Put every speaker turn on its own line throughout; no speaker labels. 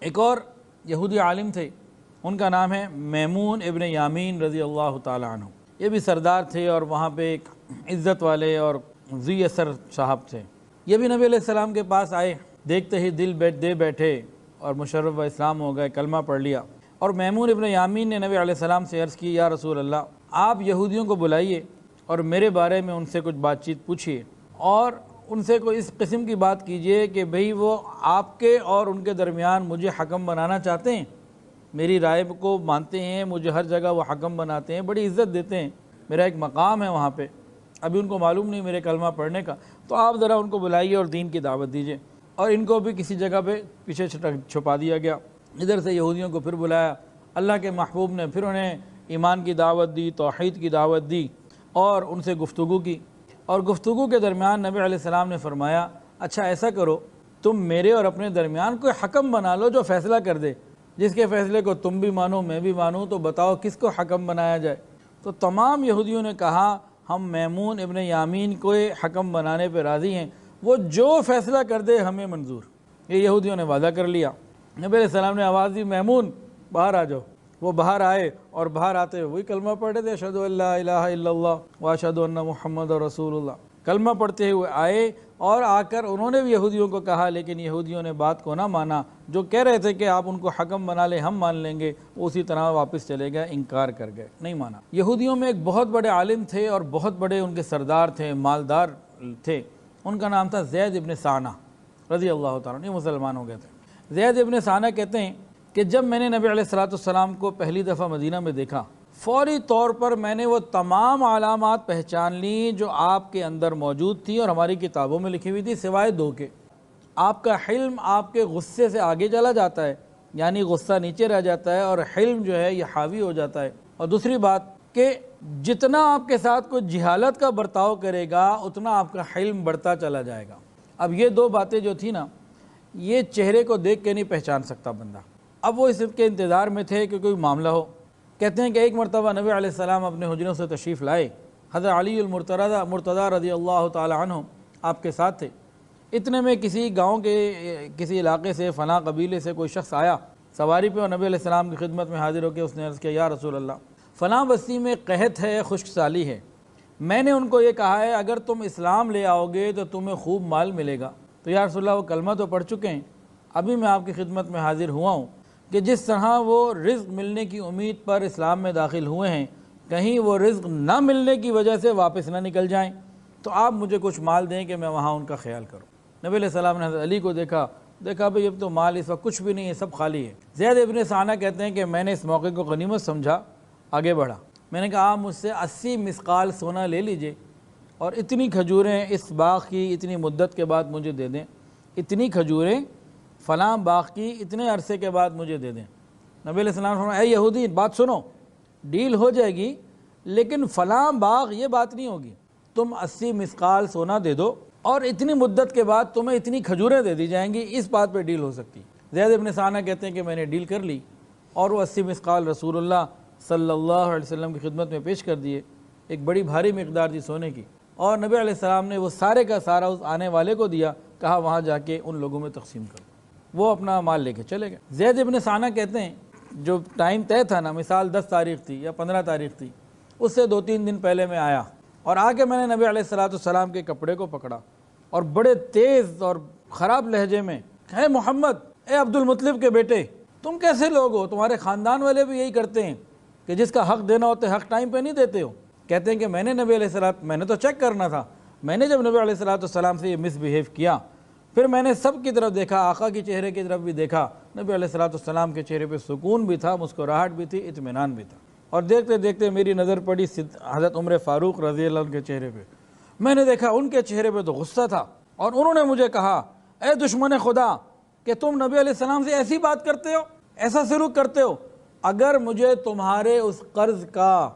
ایک اور یہودی عالم تھے، ان کا نام ہے میمون ابن یامین رضی اللہ تعالیٰ عنہ۔ یہ بھی سردار تھے اور وہاں پہ ایک عزت والے اور ذی اثر صاحب تھے۔ یہ بھی نبی علیہ السلام کے پاس آئے، دیکھتے ہی دل دے بیٹھے اور مشرف و اسلام ہو گئے، کلمہ پڑھ لیا۔ اور میمون ابن یامین نے نبی علیہ السلام سے عرض کی، یا رسول اللہ، آپ یہودیوں کو بلائیے اور میرے بارے میں ان سے کچھ بات چیت پوچھیے اور ان سے کوئی اس قسم کی بات کیجئے کہ بھئی وہ آپ کے اور ان کے درمیان مجھے حکم بنانا چاہتے ہیں، میری رائے کو مانتے ہیں، مجھے ہر جگہ وہ حکم بناتے ہیں، بڑی عزت دیتے ہیں، میرا ایک مقام ہے وہاں پہ، ابھی ان کو معلوم نہیں میرے کلمہ پڑھنے کا، تو آپ ذرا ان کو بلائیے اور دین کی دعوت دیجئے۔ اور ان کو بھی کسی جگہ پہ پیچھے چھپا دیا گیا۔ ادھر سے یہودیوں کو پھر بلایا، اللہ کے محبوب نے پھر انہیں ایمان کی دعوت دی، توحید کی دعوت دی اور ان سے گفتگو کی۔ اور گفتگو کے درمیان نبی علیہ السلام نے فرمایا، اچھا ایسا کرو، تم میرے اور اپنے درمیان کوئی حکم بنا لو جو فیصلہ کر دے، جس کے فیصلے کو تم بھی مانو میں بھی مانوں، تو بتاؤ کس کو حکم بنایا جائے۔ تو تمام یہودیوں نے کہا، ہم میمون ابن یامین کو حکم بنانے پہ راضی ہیں، وہ جو فیصلہ کر دے ہمیں منظور۔ یہ یہودیوں نے وعدہ کر لیا۔ نبی علیہ السلام نے آواز دی، میمون باہر آ جاؤ۔ وہ باہر آئے اور باہر آتے وہی کلمہ پڑھے تھے، اشہدو ان لا الہ الا اللہ واشہدو ان محمد رسول اللہ، کلمہ پڑھتے ہوئے آئے اور آ کر انہوں نے بھی یہودیوں کو کہا، لیکن یہودیوں نے بات کو نہ مانا۔ جو کہہ رہے تھے کہ آپ ان کو حکم بنا لیں ہم مان لیں گے، وہ اسی طرح واپس چلے گئے، انکار کر گئے، نہیں مانا۔ یہودیوں میں ایک بہت بڑے عالم تھے اور بہت بڑے ان کے سردار تھے، مالدار تھے، ان کا نام تھا زید ابن ثانہ رضی اللہ تعالیٰ عنہ، یہ مسلمان ہو گئے تھے۔ زید ابن ثانہ کہتے ہیں کہ جب میں نے نبی علیہ السلام کو پہلی دفعہ مدینہ میں دیکھا، فوری طور پر میں نے وہ تمام علامات پہچان لیں جو آپ کے اندر موجود تھی اور ہماری کتابوں میں لکھی ہوئی تھی، سوائے دو کے۔ آپ کا حلم آپ کے غصے سے آگے چلا جاتا ہے، یعنی غصہ نیچے رہ جاتا ہے اور حلم جو ہے یہ حاوی ہو جاتا ہے۔ اور دوسری بات کہ جتنا آپ کے ساتھ کوئی جہالت کا برتاؤ کرے گا اتنا آپ کا حلم بڑھتا چلا جائے گا۔ اب یہ دو باتیں جو تھی نا، یہ چہرے کو دیکھ کے نہیں پہچان سکتا بندہ۔ اب وہ اس کے انتظار میں تھے کہ کوئی معاملہ ہو۔ کہتے ہیں کہ ایک مرتبہ نبی علیہ السلام اپنے حجروں سے تشریف لائے، حضرت علی المرتضیٰ رضی اللہ تعالی عنہ آپ کے ساتھ تھے۔ اتنے میں کسی گاؤں کے کسی علاقے سے، فلاں قبیلے سے کوئی شخص آیا سواری پہ اور نبی علیہ السلام کی خدمت میں حاضر ہو کے اس نے عرض کیا، یا رسول اللہ، فلاں بستی میں قحط ہے، خشک سالی ہے، میں نے ان کو یہ کہا ہے اگر تم اسلام لے آؤ گے تو تمہیں خوب مال ملے گا۔ تو یا رسول اللہ، وہ کلمہ تو پڑھ چکے ہیں، ابھی میں آپ کی خدمت میں حاضر ہوا ہوں کہ جس طرح وہ رزق ملنے کی امید پر اسلام میں داخل ہوئے ہیں، کہیں وہ رزق نہ ملنے کی وجہ سے واپس نہ نکل جائیں، تو آپ مجھے کچھ مال دیں کہ میں وہاں ان کا خیال کروں۔ نبی علیہ السلام نے حضرت علی کو دیکھا بھئی اب تو مال اس وقت کچھ بھی نہیں ہے، سب خالی ہے۔ زید ابن ثانہ کہتے ہیں کہ میں نے اس موقع کو غنیمت سمجھا، آگے بڑھا۔ میں نے کہا آپ مجھ سے 80 مثقال سونا لے لیجئے اور اتنی کھجوریں اس باغ کی اتنی مدت کے بعد مجھے دے دیں، اتنی کھجوریں فلاں باغ کی اتنے عرصے کے بعد مجھے دے دیں۔ نبی علیہ السلام نے فرمایا، اے یہودی بات سنو، ڈیل ہو جائے گی لیکن فلاں باغ یہ بات نہیں ہوگی، تم 80 مثقال سونا دے دو اور اتنی مدت کے بعد تمہیں اتنی کھجوریں دے دی جائیں گی، اس بات پہ ڈیل ہو سکتی۔ زید ابن ثانہ کہتے ہیں کہ میں نے ڈیل کر لی اور وہ 80 مثقال رسول اللہ صلی اللہ علیہ وسلم کی خدمت میں پیش کر دیے، ایک بڑی بھاری مقدار تھی سونے کی، اور نبی علیہ السلام نے وہ سارے کا سارا اس آنے والے کو دیا، کہا وہاں جا کے ان لوگوں میں تقسیم کرو۔ وہ اپنا مال لے کے چلے گئے۔ زید ابن ثانہ کہتے ہیں جو ٹائم طے تھا نا، مثال 10 تاریخ تھی یا 15 تاریخ تھی، اس سے 2-3 دن پہلے میں آیا اور آ کے میں نے نبی علیہ السلام کے کپڑے کو پکڑا اور بڑے تیز اور خراب لہجے میں، اے محمد، اے عبد المطلب کے بیٹے، تم کیسے لوگ ہو؟ تمہارے خاندان والے بھی یہی کرتے ہیں کہ جس کا حق دینا ہوتا ہے حق ٹائم پہ نہیں دیتے ہو۔ کہتے ہیں کہ میں نے نبی علیہ السلام، میں نے تو چیک کرنا تھا، میں نے جب نبی علیہ السلام سے یہ مس بیہیو کیا، پھر میں نے سب کی طرف دیکھا، آقا کی چہرے کی طرف بھی دیکھا، نبی علیہ السلام کے چہرے پہ سکون بھی تھا، مسکراہٹ بھی تھی، اطمینان بھی تھا، اور دیکھتے دیکھتے میری نظر پڑی حضرت عمر فاروق رضی اللہ عنہ کے چہرے پہ۔ میں نے دیکھا ان کے چہرے پہ تو غصہ تھا، اور انہوں نے مجھے کہا، اے دشمن خدا، کہ تم نبی علیہ السلام سے ایسی بات کرتے ہو، ایسا سلوک کرتے ہو، اگر مجھے تمہارے اس قرض کا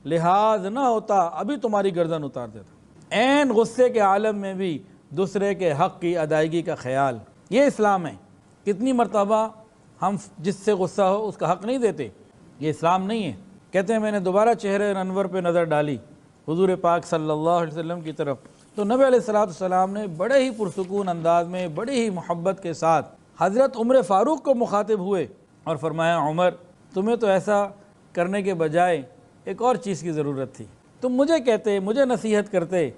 لحاظ نہ ہوتا ابھی تمہاری گردن اتار دیتا۔ عین غصے کے عالم میں بھی دوسرے کے حق کی ادائیگی کا خیال، یہ اسلام ہے۔ کتنی مرتبہ ہم جس سے غصہ ہو اس کا حق نہیں دیتے، یہ اسلام نہیں ہے۔ کہتے ہیں میں نے دوبارہ چہرے انور پہ نظر ڈالی حضور پاک صلی اللہ علیہ وسلم کی طرف، تو نبی علیہ السلام نے بڑے ہی پرسکون انداز میں، بڑی ہی محبت کے ساتھ حضرت عمر فاروق کو مخاطب ہوئے اور فرمایا عمر تمہیں تو ایسا کرنے کے بجائے ایک اور چیز کی ضرورت تھی، تم مجھے کہتے، مجھے نصیحت کرتے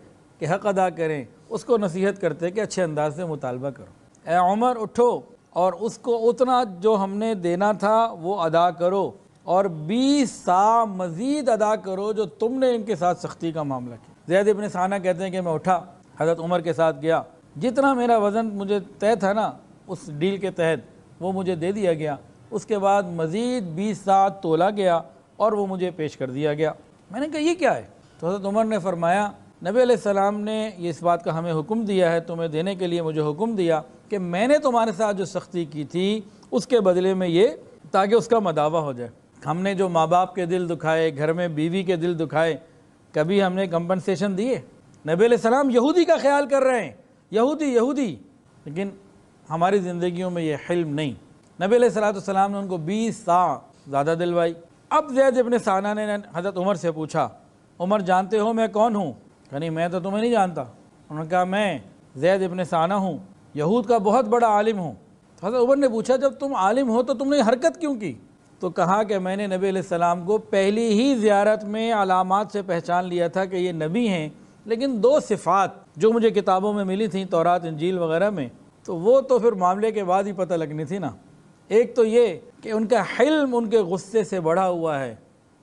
کہ حق ادا کریں، اس کو نصیحت کرتے کہ اچھے انداز سے مطالبہ کرو۔ اے عمر اٹھو اور اس کو اتنا جو ہم نے دینا تھا وہ ادا کرو، اور 20 سا مزید ادا کرو جو تم نے ان کے ساتھ سختی کا معاملہ کیا۔ زید ابن ثانہ کہتے ہیں کہ میں اٹھا، حضرت عمر کے ساتھ گیا، جتنا میرا وزن مجھے طے تھا نا اس ڈیل کے تحت وہ مجھے دے دیا گیا، اس کے بعد مزید 20 سا تولا گیا اور وہ مجھے پیش کر دیا گیا۔ میں نے کہا یہ کیا ہے؟ تو حضرت عمر نے فرمایا نبی علیہ السلام نے اس بات کا ہمیں حکم دیا ہے، تمہیں دینے کے لیے مجھے حکم دیا کہ میں نے تمہارے ساتھ جو سختی کی تھی اس کے بدلے میں یہ، تاکہ اس کا مداوع ہو جائے۔ ہم نے جو ماں باپ کے دل دکھائے، گھر میں بیوی کے دل دکھائے، کبھی ہم نے کمپنسیشن دیے؟ نبی علیہ السلام یہودی کا خیال کر رہے ہیں، یہودی، لیکن ہماری زندگیوں میں یہ حلم نہیں۔ نبی علیہ السلام نے ان کو 20 سا زیادہ دلوائی۔ اب زید ابن ثانہ نے حضرت عمر سے پوچھا عمر جانتے ہو میں کون ہوں؟ کہ نہیں میں تو تمہیں نہیں جانتا۔ انہوں نے کہا میں زید ابن ثانہ ہوں، یہود کا بہت بڑا عالم ہوں۔ حضرت عمر نے پوچھا جب تم عالم ہو تو تم نے حرکت کیوں کی؟ تو کہا کہ میں نے نبی علیہ السلام کو پہلی ہی زیارت میں علامات سے پہچان لیا تھا کہ یہ نبی ہیں، لیکن 2 صفات جو مجھے کتابوں میں ملی تھیں تورات انجیل وغیرہ میں، تو وہ تو پھر معاملے کے بعد ہی پتہ لگنی تھی نا۔ ایک تو یہ کہ ان کا حلم ان کے غصے سے بڑھا ہوا ہے،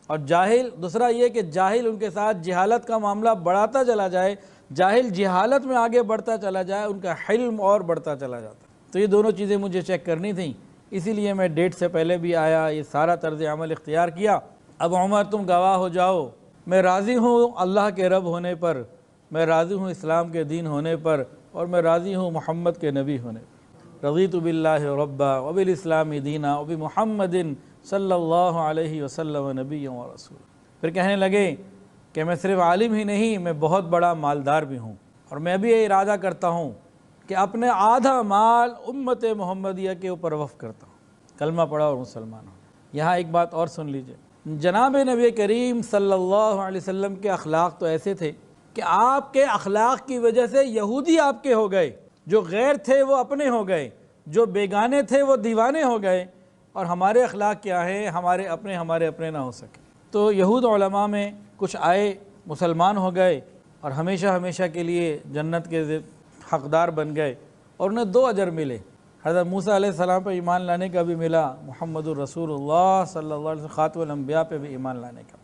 اور جاہل، دوسرا یہ کہ جاہل ان کے ساتھ جہالت کا معاملہ بڑھاتا چلا جائے، جاہل جہالت میں آگے بڑھتا چلا جائے، ان کا حلم اور بڑھتا چلا جاتا۔ تو یہ دونوں چیزیں مجھے چیک کرنی تھیں، اسی لیے میں ڈیٹ سے پہلے بھی آیا، یہ سارا طرز عمل اختیار کیا۔ اب عمر تم گواہ ہو جاؤ، میں راضی ہوں اللہ کے رب ہونے پر، میں راضی ہوں اسلام کے دین ہونے پر، اور میں راضی ہوں محمد کے نبی ہونے پر۔ رضیت باللہ ربا وبالاسلام دینا وبمحمد صلی اللہ علیہ وسلم نبی و رسول۔ پھر کہنے لگے کہ میں صرف عالم ہی نہیں، میں بہت بڑا مالدار بھی ہوں، اور میں بھی یہ ارادہ کرتا ہوں کہ اپنے آدھا مال امت محمدیہ کے اوپر وقف کرتا ہوں، کلمہ پڑھا اور مسلمان ہوں۔ یہاں ایک بات اور سن لیجئے، جناب نبی کریم صلی اللہ علیہ وسلم کے اخلاق تو ایسے تھے کہ آپ کے اخلاق کی وجہ سے یہودی آپ کے ہو گئے، جو غیر تھے وہ اپنے ہو گئے، جو بیگانے تھے وہ دیوانے ہو گئے، اور ہمارے اخلاق کیا ہیں؟ ہمارے اپنے نہ ہو سکے۔ تو یہود علماء میں کچھ آئے، مسلمان ہو گئے، اور ہمیشہ کے لیے جنت کے حقدار بن گئے، اور انہیں 2 اجر ملے۔ حضرت موسیٰ علیہ السلام پہ ایمان لانے کا بھی ملا، محمد الرسول اللہ صلی اللہ علیہ وسلم خاتم الانبیاء پہ بھی ایمان لانے کا۔